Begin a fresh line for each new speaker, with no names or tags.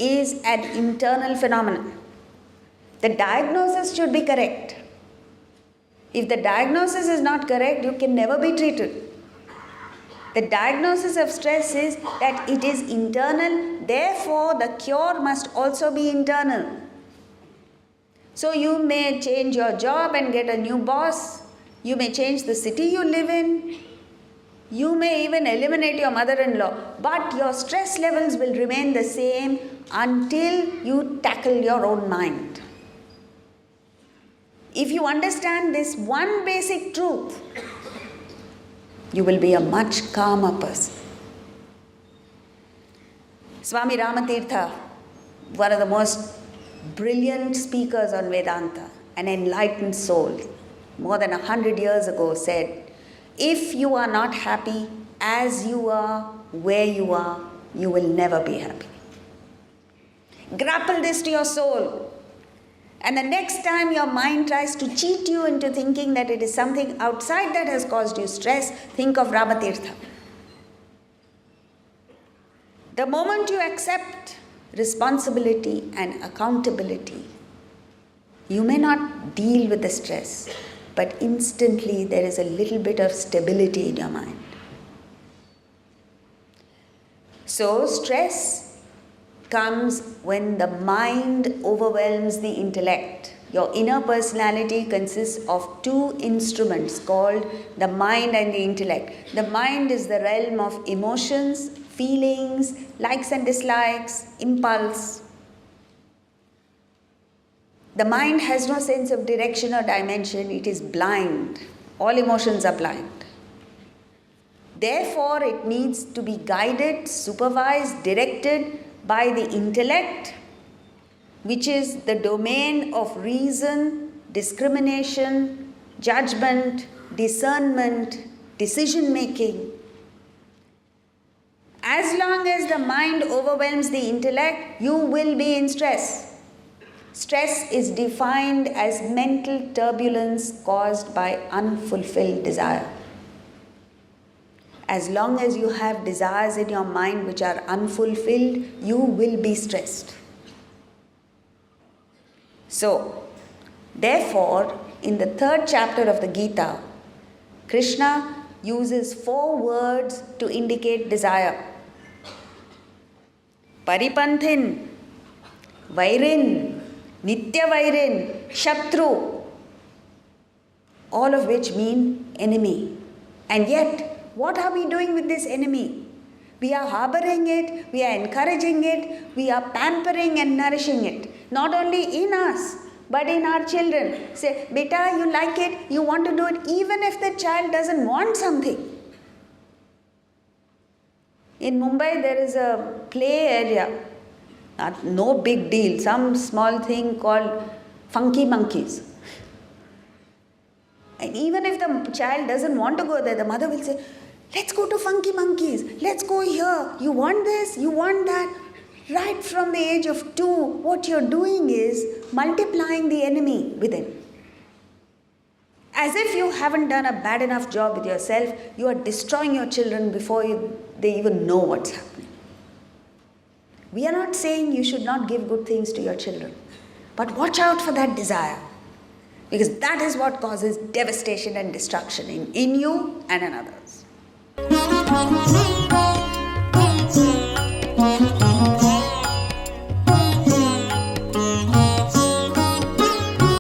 is an internal phenomenon. The diagnosis should be correct. If the diagnosis is not correct, you can never be treated. The diagnosis of stress is that it is internal, therefore the cure must also be internal. So you may change your job and get a new boss. You may change the city you live in. You may even eliminate your mother-in-law. But your stress levels will remain the same until you tackle your own mind. If you understand this one basic truth, you will be a much calmer person. Swami Ramatirtha, one of the most brilliant speakers on Vedanta, an enlightened soul, more than 100 years ago said, if you are not happy as you are, where you are, you will never be happy. Grapple this to your soul. And the next time your mind tries to cheat you into thinking that it is something outside that has caused you stress, think of Ramatirtha. The moment you accept responsibility and accountability, you may not deal with the stress, but instantly there is a little bit of stability in your mind. So stress comes when the mind overwhelms the intellect. Your inner personality consists of two instruments called the mind and the intellect. The mind is the realm of emotions, feelings, likes and dislikes, impulse. The mind has no sense of direction or dimension. It is blind. All emotions are blind. Therefore, it needs to be guided, supervised, directed by the intellect, which is the domain of reason, discrimination, judgment, discernment, decision making. As long as the mind overwhelms the intellect, you will be in stress. Stress is defined as mental turbulence caused by unfulfilled desire. As long as you have desires in your mind which are unfulfilled, you will be stressed. So, therefore, in the 3rd chapter of the Gita, Krishna uses 4 words to indicate desire. Paripanthin, Vairin, Nitya Vairin, Shatru, all of which mean enemy. And yet, what are we doing with this enemy? We are harboring it, we are encouraging it, we are pampering and nourishing it. Not only in us, but in our children. Say, beta, you like it, you want to do it, even if the child doesn't want something. In Mumbai, there is a play area, no big deal, some small thing called Funky Monkeys. And even if the child doesn't want to go there, the mother will say, let's go to Funky Monkeys, let's go here, you want this, you want that. Right from the age of 2, what you're doing is multiplying the enemy within. As if you haven't done a bad enough job with yourself, you are destroying your children before they even know what's happening. We are not saying you should not give good things to your children, but watch out for that desire, because that is what causes devastation and destruction in you and in others.